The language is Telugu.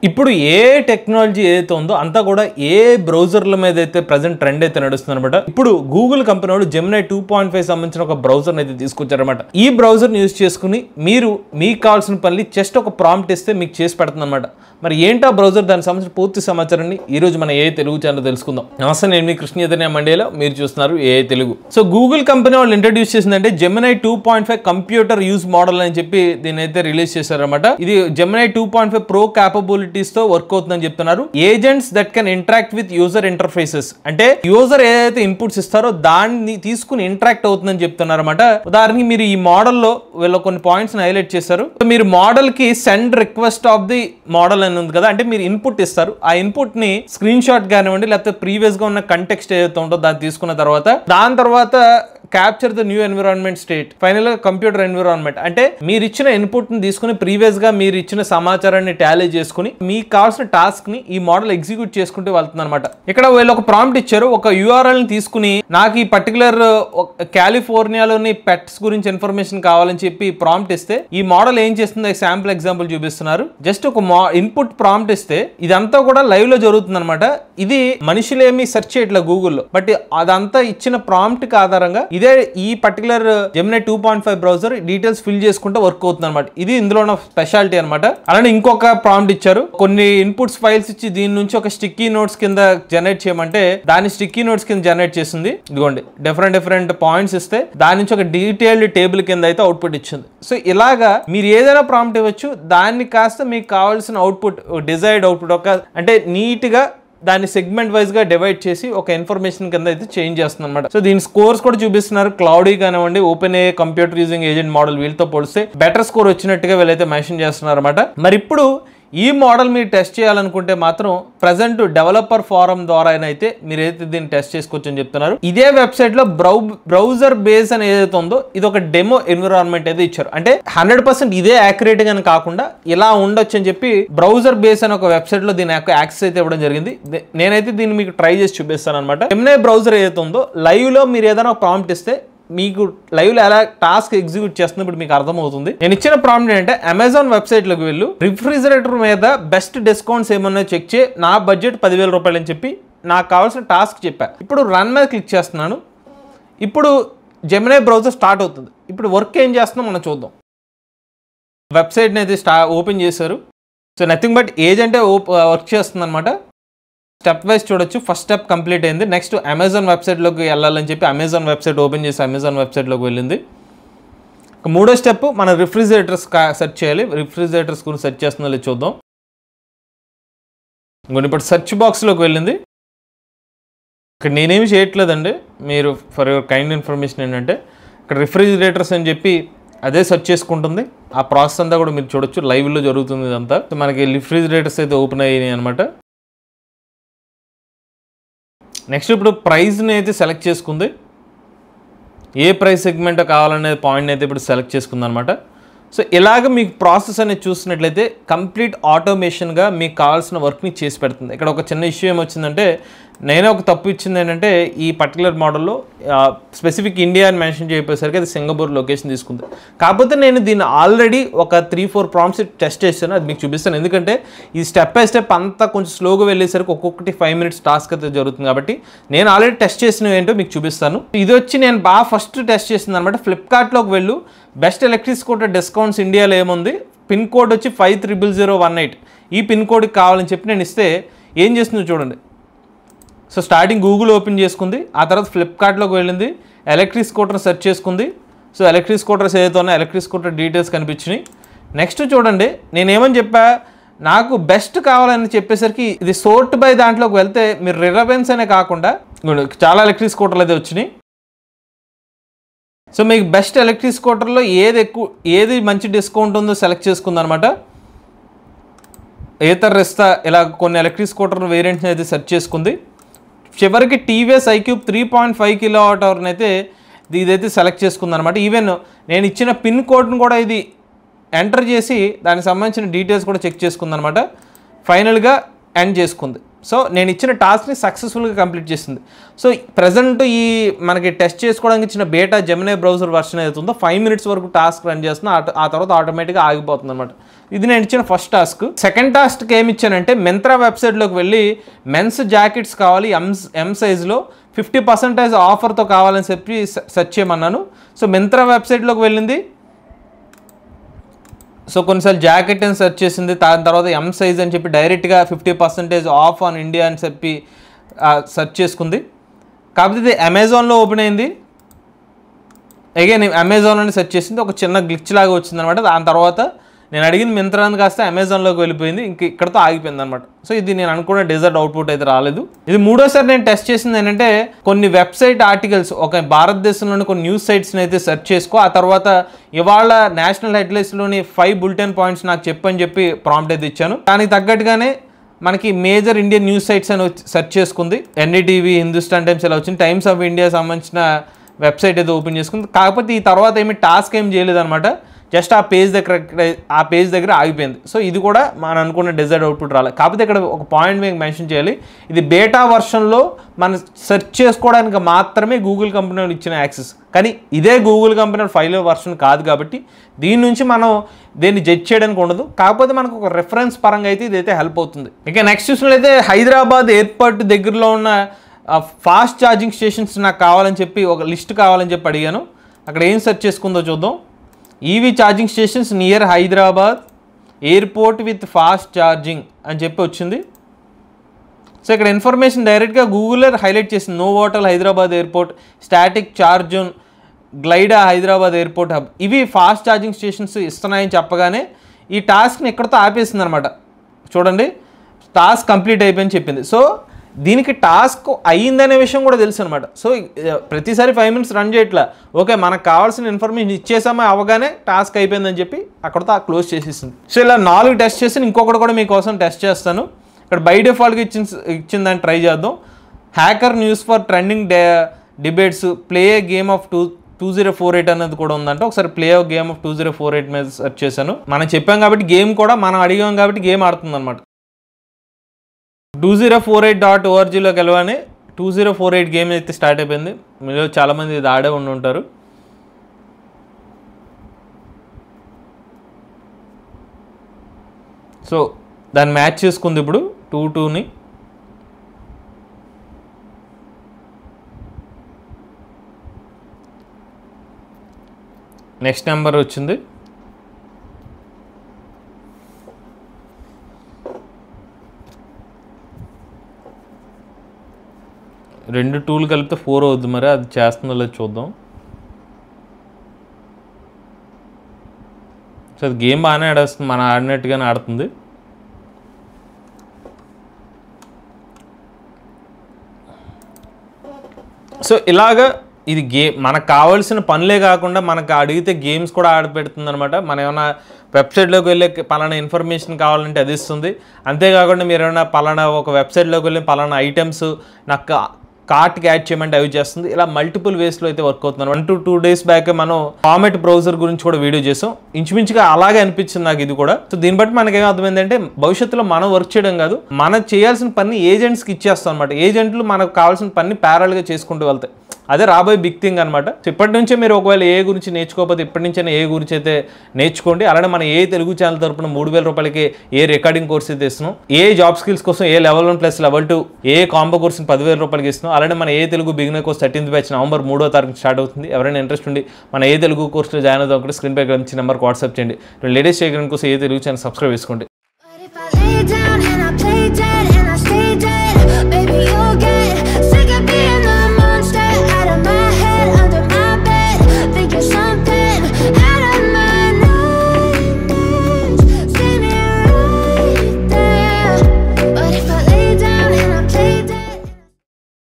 ఇప్పుడు ఏ టెక్నాలజీ ఏదైతే ఉందో అంతా కూడా ఏ బ్రౌజర్ల మీద అయితే ప్రెజెంట్ ట్రెండ్ అయితే నడుస్తుంది అనమాట. ఇప్పుడు గూగుల్ కంపెనీ వాళ్ళు జెమినై 2.5 సంబంధించిన ఒక బ్రౌజర్ అయితే తీసుకొచ్చారనమాట. ఈ బ్రౌజర్ని యూజ్ చేసుకుని మీరు మీకు కావాల్సిన పని జస్ట్ ఒక ప్రాంప్ట్ ఇస్తే మీకు చేసి పెడుతుంది అనమాట. మరి ఏంటా బ్రౌజర్, దానికి సంబంధించిన పూర్తి సమాచారాన్ని ఈ రోజు మన ఏ తెలుగు ఛానల్ తెలుసుకుందాం. నమస్తే, నేను మీ కృష్ణ చైతన్య మండేలో, మీరు చూస్తున్నారు ఏ తెలుగు. సో గూగుల్ కంపెనీ వాళ్ళు ఇంట్రడ్యూస్ చేసిందంటే జెమినై 2.5 కంప్యూటర్ యూజ్ మోడల్ అని చెప్పి దీని అయితే రిలీజ్ చేశారనమాట. ఇది జెమినై 2.5 ప్రో క్యాపబిలిటీస్ తో వర్క్ అవుతుందని చెప్తున్నారు. Agents that can interact with user interfaces, అంటే యూజర్ ఏదైతే ఇన్పుట్స్ ఇస్తారో దాన్ని తీసుకుని ఇంటరాక్ట్ అవుతుందని చెప్తున్నారు అనమాట. ఉదాహరణకి మీరు ఈ మోడల్లో వీళ్ళు కొన్ని పాయింట్స్ హైలైట్ చేశారు. మీరు మోడల్ కి send request of the model అని ఉంది కదా, అంటే మీరు ఇన్పుట్ ఇస్తారు. ఆ ఇన్పుట్ ని స్క్రీన్ షాట్ కానివ్వండి, లేకపోతే ప్రీవియస్ గా ఉన్న కంటెక్స్ట్ ఏదైతే ఉంటుందో దాన్ని తీసుకున్న తర్వాత దాని తర్వాత capture the new environment state, final గా కంప్యూటర్ ఎన్విరాన్మెంట్, అంటే మీరు ఇచ్చిన ఇన్పుట్ ని తీసుకుని ప్రీవియస్ గా మీరు ఇచ్చిన సమాచారాన్ని టాలీ చేసుకుని మీకు కావాల్సిన టాస్క్ ని ఈ మోడల్ ఎగ్జిక్యూట్ చేసుకుంటూ వెళ్తుంది అనమాట. ఇక్కడ వీళ్ళు ఒక ప్రాంప్ట్ ఇచ్చారు. ఒక URL ని తీసుకుని నాకు ఈ పర్టికులర్ కాలిఫోర్నియాలోని పెట్స్ గురించి ఇన్ఫర్మేషన్ కావాలని చెప్పి ప్రాంప్ట్ ఇస్తే ఈ మోడల్ ఏం చేస్తుంది, శాంపుల్ ఎగ్జాంపుల్ చూపిస్తున్నారు. జస్ట్ ఒక ఇన్పుట్ ప్రాంప్ట్ ఇస్తే ఇదంతా కూడా లైవ్ లో జరుగుతుంది అనమాట. ఇది మనుషులేమి సెర్చ్ చేయట్లా గూగుల్లో, బట్ అదంతా ఇచ్చిన ప్రాంప్ట్ కి ఆధారంగా ఇదే ఈ particular Gemini 2.5 browser details fill చేసుకుంటే వర్క్ అవుతుంది అనమాట. ఇది ఇందులో ఉన్న స్పెషాలిటీ అనమాట. అలానే ఇంకొక ప్రాంప్ట్ ఇచ్చారు. కొన్ని ఇన్పుట్స్ ఫైల్స్ ఇచ్చి దీని నుంచి ఒక స్టిక్కీ నోట్స్ కింద జనరేట్ చేయమంటే దాని స్టిక్కీ నోట్స్ కింద జనరేట్ చేసింది. ఇదిగోండి, డిఫరెంట్ పాయింట్స్ ఇస్తే దాని నుంచి ఒక డీటెయిల్డ్ టేబుల్ కింద అయితే అవుట్పుట్ ఇచ్చింది. సో ఇలాగా మీరు ఏదైనా ప్రాంప్ట్ ఇవ్వచ్చు, దాన్ని కాస్త మీకు కావాల్సిన అవుట్పుట్, డిజైర్డ్ అవుట్పుట్, ఒక అంటే నీట్ గా దాన్ని సెగ్మెంట్ వైజ్ గా డివైడ్ చేసి ఒక ఇన్ఫర్మేషన్ కింద అయితే చేంజ్ చేస్తుంది అనమాట. సో దీని స్కోర్స్ కూడా చూపిస్తున్నారు. క్లౌడీ కానివ్వండి, ఓపెన్ ఏ కంప్యూటర్ యూజింగ్ ఏజెంట్ మోడల్ వీళ్ళతో పోలిస్తే బెటర్ స్కోర్ వచ్చినట్టుగా వీళ్ళైతే మెన్షన్ చేస్తున్నారు అనమాట. మరి ఇప్పుడు ఈ మోడల్ మీరు టెస్ట్ చేయాలనుకుంటే మాత్రం ప్రజెంట్ డెవలపర్ ఫోరం ద్వారా అయితే మీరు ఏదైతే దీన్ని టెస్ట్ చేసుకోవచ్చు అని చెప్తున్నారు. ఇదే వెబ్సైట్ లో బ్రౌజర్ బేస్ అని ఏదైతే ఉందో ఇది ఒక డెమో ఎన్విరాన్మెంట్ అయితే ఇచ్చారు. అంటే 100% ఇదే యాక్యురేట్ గా కాకుండా ఇలా ఉండొచ్చు అని చెప్పి బ్రౌజర్ బేస్ అని ఒక వెబ్సైట్ లో దీని యాక్సెస్ అయితే ఇవ్వడం జరిగింది. నేనైతే దీన్ని మీకు ట్రై చేసి చూపిస్తాను అనమాట. జెమినై బ్రౌజర్ ఏదైతే ఉందో లైవ్ లో మీరు ఏదైనా ప్రాంప్ట్ ఇస్తే మీకు లైవ్ లో ఎలా టాస్క్ ఎగ్జిక్యూట్ చేస్తుంది ఇప్పుడు మీకు అర్థమవుతుంది. నేను ఇచ్చిన ప్రాంప్ట్ ఏంటంటే అమెజాన్ వెబ్సైట్ లోకి వెళ్ళు, రిఫ్రిజిరేటర్ మీద బెస్ట్ డిస్కౌంట్స్ ఏమన్నా చెక్ చేయి, నా బడ్జెట్ 10,000 రూపాయలు అని చెప్పి నాకు కావాల్సిన టాస్క్ చెప్పా. ఇప్పుడు రన్ మీద క్లిక్ చేస్తున్నాను. ఇప్పుడు జెమినై బ్రౌజర్ స్టార్ట్ అవుతుంది. ఇప్పుడు వర్క్ ఏం చేస్తుందో మనం చూద్దాం. వెబ్సైట్ని అయితే ఓపెన్ చేశారు. సో నథింగ్ బట్ ఏజెంటే వర్క్ చేస్తుంది అనమాట. స్టెప్ వైజ్ చూడొచ్చు. ఫస్ట్ స్టెప్ కంప్లీట్ అయింది. నెక్స్ట్ అమెజాన్ వెబ్సైట్లోకి వెళ్ళాలని చెప్పి అమెజాన్ వెబ్సైట్ ఓపెన్ చేసి అమెజాన్ వెబ్సైట్లోకి వెళ్ళింది. మూడో స్టెప్ మన రిఫ్రిజిరేటర్స్ సెర్చ్ చేయాలి. రిఫ్రిజిరేటర్స్ గురించి సెర్చ్ చేస్తుందో లేదు చూద్దాం. ఇప్పుడు సెర్చ్ బాక్స్లోకి వెళ్ళింది. ఇక్కడ నేనేమి చేయట్లేదండి, మీరు ఫర్ యువర్ కైండ్ ఇన్ఫర్మేషన్ ఏంటంటే ఇక్కడ రిఫ్రిజిరేటర్స్ అని చెప్పి అదే సెర్చ్ చేసుకుంటుంది. ఆ ప్రాసెస్ అంతా కూడా మీరు చూడొచ్చు, లైవ్లో జరుగుతుంది ఇదంతా. మనకి రిఫ్రిజిరేటర్స్ అయితే ఓపెన్ అయ్యాయి అనమాట. నెక్స్ట్ ఇప్పుడు ప్రైస్ని అయితే సెలెక్ట్ చేసుకుంది. ఏ ప్రైస్ సెగ్మెంట్ కావాలనే పాయింట్ని అయితే ఇప్పుడు సెలెక్ట్ చేసుకుంది అనమాట. సో ఇలాగ మీకు ప్రాసెస్ అనేది చూసినట్లయితే కంప్లీట్ ఆటోమేషన్గా మీకు కావాల్సిన వర్క్ని చేసి పెడుతుంది. ఇక్కడ ఒక చిన్న ఇష్యూ ఏమొచ్చిందంటే నేనే ఒక తప్పు ఇచ్చింది ఏంటంటే ఈ పర్టికులర్ మోడల్లో స్పెసిఫిక్ ఇండియా అని మెన్షన్ చేయకపోయేసరికి అది సింగపూర్ లొకేషన్ తీసుకుంది. కాకపోతే నేను దీన్ని ఆల్రెడీ ఒక 3-4 ప్రాంప్ట్స్ టెస్ట్ చేస్తాను, అది మీకు చూపిస్తాను. ఎందుకంటే ఈ స్టెప్ బై స్టెప్ అంతా కొంచెం స్లోగా వెళ్ళేసరికి ఒక్కొక్కటి 5 minutes టాస్క్ అయితే జరుగుతుంది. కాబట్టి నేను ఆల్రెడీ టెస్ట్ చేసినవి ఏంటో మీకు చూపిస్తాను. ఇది వచ్చి నేను బాగా ఫస్ట్ టెస్ట్ చేసింది అనమాట. ఫ్లిప్కార్ట్లోకి వెళ్ళు, బెస్ట్ ఎలక్ట్రిక్ స్కూటర్ డిస్కౌంట్స్ ఇండియాలో ఏముంది, పిన్ కోడ్ వచ్చి 500018, ఈ పిన్ కోడ్కి కావాలని చెప్పి నేను ఇస్తే ఏం చేస్తుందో చూడండి. సో స్టార్టింగ్ గూగుల్ ఓపెన్ చేసుకుంది, ఆ తర్వాత ఫ్లిప్కార్ట్లోకి వెళ్ళింది, ఎలక్ట్రిక్ స్కూటర్ సెర్చ్ చేసుకుంది. సో ఎలక్ట్రిక్ స్కూటర్స్ ఏదైతే ఉన్నాయో ఎలక్ట్రిక్ స్కూటర్ డీటెయిల్స్ కనిపించినాయి. నెక్స్ట్ చూడండి, నేనేమని చెప్పా, నాకు బెస్ట్ కావాలని చెప్పేసరికి ఇది సోర్ట్ బై దాంట్లోకి వెళ్తే మీరు రిలవెన్స్ అనే కాకుండా చాలా ఎలక్ట్రిక్ స్కూటర్లు అయితే వచ్చినాయి. సో మీకు బెస్ట్ ఎలక్ట్రిక్ స్కూటర్లో ఏది మంచి డిస్కౌంట్ ఉందో సెలెక్ట్ చేసుకుంది అనమాట. ఏతర్ రెస్తా ఇలా కొన్ని ఎలక్ట్రిక్ స్కూటర్ వేరియంట్స్ని అయితే సెర్చ్ చేసుకుంది. చివరికి టీవీఎస్ ఐక్యూబ్ 3.5 kWh అయితే ఇదైతే సెలెక్ట్ చేసుకుంది అనమాట. ఈవెన్ నేను ఇచ్చిన పిన్ కోడ్ను కూడా ఇది ఎంటర్ చేసి దానికి సంబంధించిన డీటెయిల్స్ కూడా చెక్ చేసుకుంది అనమాట. ఫైనల్గా ఎండ్ చేసుకుంది. సో నేను ఇచ్చిన టాస్క్ని సక్సెస్ఫుల్గా కంప్లీట్ చేసింది. సో ప్రజెంట్ ఈ మనకి టెస్ట్ చేసుకోవడానికి ఇచ్చిన బేటా జెమినై బ్రౌజర్ వర్షన్ ఏదైతుందో 5 minutes వరకు టాస్క్ రన్ చేస్తున్నా, ఆ తర్వాత ఆటోమేటిక్గా ఆగిపోతుంది అనమాట. ఇది నేను ఇచ్చిన ఫస్ట్ టాస్క్. సెకండ్ టాస్క్ ఏమి ఇచ్చానంటే మింత్రా వెబ్సైట్లోకి వెళ్ళి మెన్స్ జాకెట్స్ కావాలి ఎం సైజులో 50% ఆఫర్తో కావాలని చెప్పి సెర్చ్ చేయమన్నాను. సో మింత్రా వెబ్సైట్లోకి వెళ్ళింది. సో కొన్నిసార్లు జాకెట్ అని సెర్చ్ చేసింది, దాని తర్వాత ఎం సైజ్ అని చెప్పి డైరెక్ట్గా 50% ఆఫ్ ఆన్ ఇండియా అని చెప్పి సెర్చ్ చేసుకుంది. కాకపోతే ఇది అమెజాన్లో ఓపెన్ అయింది. అగైన్ అమెజాన్లోనే సెర్చ్ చేసింది, ఒక చిన్న గ్లిచ్ లాగా వచ్చింది అనమాట. దాని తర్వాత నేను అడిగింది మింత్రాని కాస్త అమెజాన్లోకి వెళ్ళిపోయింది, ఇంక ఇక్కడతో ఆగిపోయింది అనమాట. సో ఇది నేను అనుకున్న డిజైర్డ్ అవుట్పుట్ అయితే రాలేదు. ఇది మూడోసారి నేను టెస్ట్ చేసింది ఏంటంటే కొన్ని వెబ్సైట్ ఆర్టికల్స్, ఒక భారతదేశంలోని కొన్ని న్యూస్ సైట్స్ని అయితే సెర్చ్ చేసుకో, ఆ తర్వాత ఇవాళ నేషనల్ హెడ్లైన్స్లోని 5 బులెటిన్ పాయింట్స్ నాకు చెప్పని చెప్పి ప్రాంప్ట్ అయితే ఇచ్చాను. దానికి తగ్గట్టుగానే మనకి మేజర్ ఇండియన్ న్యూస్ సైట్స్ అని సెర్చ్ చేసుకుంది. ఎన్డీటీవీ, హిందుస్థాన్ టైమ్స్ ఇలా వచ్చింది. టైమ్స్ ఆఫ్ ఇండియా సంబంధించిన వెబ్సైట్ అయితే ఓపెన్ చేసుకుంది. కాకపోతే ఈ తర్వాత ఏమి టాస్క్ ఏం చేయలేదన్నమాట, జస్ట్ ఆ పేజ్ దగ్గర ఆగిపోయింది. సో ఇది కూడా మనం అనుకున్న డిజైర్డ్ అవుట్పుట్ రాలేదు. కాకపోతే ఇక్కడ ఒక పాయింట్ మీకు మెన్షన్ చేయాలి, ఇది బేటా వర్షన్లో మనం సెర్చ్ చేసుకోవడానికి మాత్రమే గూగుల్ కంపెనీ వాళ్ళు ఇచ్చిన యాక్సెస్, కానీ ఇదే గూగుల్ కంపెనీ 5 వర్షన్ కాదు కాబట్టి దీని నుంచి మనం దీన్ని జడ్జ్ చేయడానికి ఉండదు. కాకపోతే మనకు ఒక రెఫరెన్స్ పరంగా అయితే ఇదైతే హెల్ప్ అవుతుంది. ఇక నెక్స్ట్ చూసినట్లయితే హైదరాబాద్ ఎయిర్పోర్ట్ దగ్గరలో ఉన్న ఫాస్ట్ ఛార్జింగ్ స్టేషన్స్ నాకు కావాలని చెప్పి ఒక లిస్ట్ కావాలని చెప్పి అడిగాను. అక్కడ ఏం సెర్చ్ చేసుకుందో చూద్దాం. EV charging stations near Hyderabad airport with fast charging అని చెప్పి వచ్చింది. సో ఇక్కడ ఇన్ఫర్మేషన్ డైరెక్ట్గా గూగుల్లో హైలైట్ చేసింది. Novotel Hyderabad airport, static charge zone, Glida Hyderabad airport hub, ఇవి ఫాస్ట్ ఛార్జింగ్ స్టేషన్స్ ఇస్తున్నాయని చెప్పగానే ఈ టాస్క్ని ఎక్కడితో ఆపేసింది అనమాట. చూడండి, టాస్క్ కంప్లీట్ అయిపోయింది చెప్పింది. సో దీనికి టాస్క్ అయ్యిందనే విషయం కూడా తెలుసు అనమాట. సో ప్రతిసారి 5 minutes రన్ చేయట్లా, ఓకే మనకు కావాల్సిన ఇన్ఫర్మేషన్ ఇచ్చేసామో అవగానే టాస్క్ అయిపోయిందని చెప్పి అక్కడతో క్లోజ్ చేసేసింది. సో ఇలా 4 టెస్ట్ చేసి ఇంకొకటి కూడా మీకోసం టెస్ట్ చేస్తాను. ఇక్కడ బై డిఫాల్ట్గా ఇచ్చిందని ట్రై చేద్దాం. Hacker news for trending debates, play A game of 2048 అనేది కూడా ఉందంటే ఒకసారి ప్లే ఆఫ్ గేమ్ ఆఫ్ 2048 మీద సెర్చ్ చేశాను. మనం చెప్పాం కాబట్టి గేమ్ కూడా మనం అడిగాం కాబట్టి గేమ్ ఆడుతుంది అనమాట. 2048.orgలోకి వెళ్ళగానే 2048 గేమ్ అయితే స్టార్ట్ అయిపోయింది. మీరు చాలామంది ఇది ఆడే ఉండి ఉంటారు. సో దాన్ని మ్యాచ్ చేసుకుంది ఇప్పుడు 2-2ని. నెక్స్ట్ నెంబర్ వచ్చింది. రెండు 2లు కలిపితే 4 అవుద్ది, మరి అది చేస్తుందో లేదో చూద్దాం. సో అది గేమ్ బాగానే ఆడేస్తుంది, మనం ఆడినట్టుగానే ఆడుతుంది. సో ఇలాగా ఇది మనకు కావాల్సిన పనులే కాకుండా మనకు అడిగితే గేమ్స్ కూడా ఆడపెడుతుంది అనమాట. మనం ఏమైనా వెబ్సైట్లోకి వెళ్ళి పలానా ఇన్ఫర్మేషన్ కావాలంటే అది ఇస్తుంది. అంతేకాకుండా మీరు ఏమైనా పలానా ఒక వెబ్సైట్లోకి వెళ్ళి పలానా ఐటమ్స్ నాకు కార్ట్కి యాడ్ చేయమంటే అవి చేస్తుంది. ఇలా మల్టిపుల్ వేస్లో అయితే వర్క్ అవుతుంది. 1 to 2 days బ్యాక్ మనం కామెట్ బ్రౌజర్ గురించి కూడా వీడియో చేసాం. ఇంచుమించుగా అలాగే అనిపించింది నాకు ఇది కూడా. సో దీన్ని బట్టి మనకి ఏం అర్థమైందంటే భవిష్యత్తులో మనం వర్క్ చేయడం కాదు, మనం చేయాల్సిన పని ఏజెంట్స్కి ఇచ్చేస్తాం అనమాట. ఏజెంట్లు మనకు కావాల్సిన పని ప్యారల్గా చేసుకుంటూ వెళ్తాయి. అదే రాబోయే బిగ్ థింగ్ అనమాట. సో ఇప్పటి నుంచే మీరు ఒకవేళ ఏ గురించి నేర్చుకోకపోతే ఇప్పటి నుంచే ఏ గురించి అయితే నేర్చుకోండి. అలానే మన ఏ తెలుగు ఛానల్ తరపున 3000 రూపాయలకి ఏ రికార్డింగ్ కోర్స్ అయితే ఇస్తున్నాం, ఏ జాబ్ స్కిల్స్ కోసం ఏ level 1 + level 2 ఏ కాంబో కోర్స్ని 10,000 రూపాయలకి ఇస్తున్నాం. అలానే మన ఏ Telugu beginner course 13th batch November 3వ తారీఖు స్టార్ట్ అవుతుంది. ఎవరైనా ఇంట్రెస్ట్ ఉండి మన ఏ తెలుగు కోర్సులో జాయిన్ అవుతాం ఒకటి స్క్రీన్ పై కనిపించే నెంబర్కి వాట్సాప్ చేయండి. లేటెస్ట్ చేయడం కోసం ఏ తెలుగు ఛానల్ సబ్స్క్రైబ్ చేసుకోండి.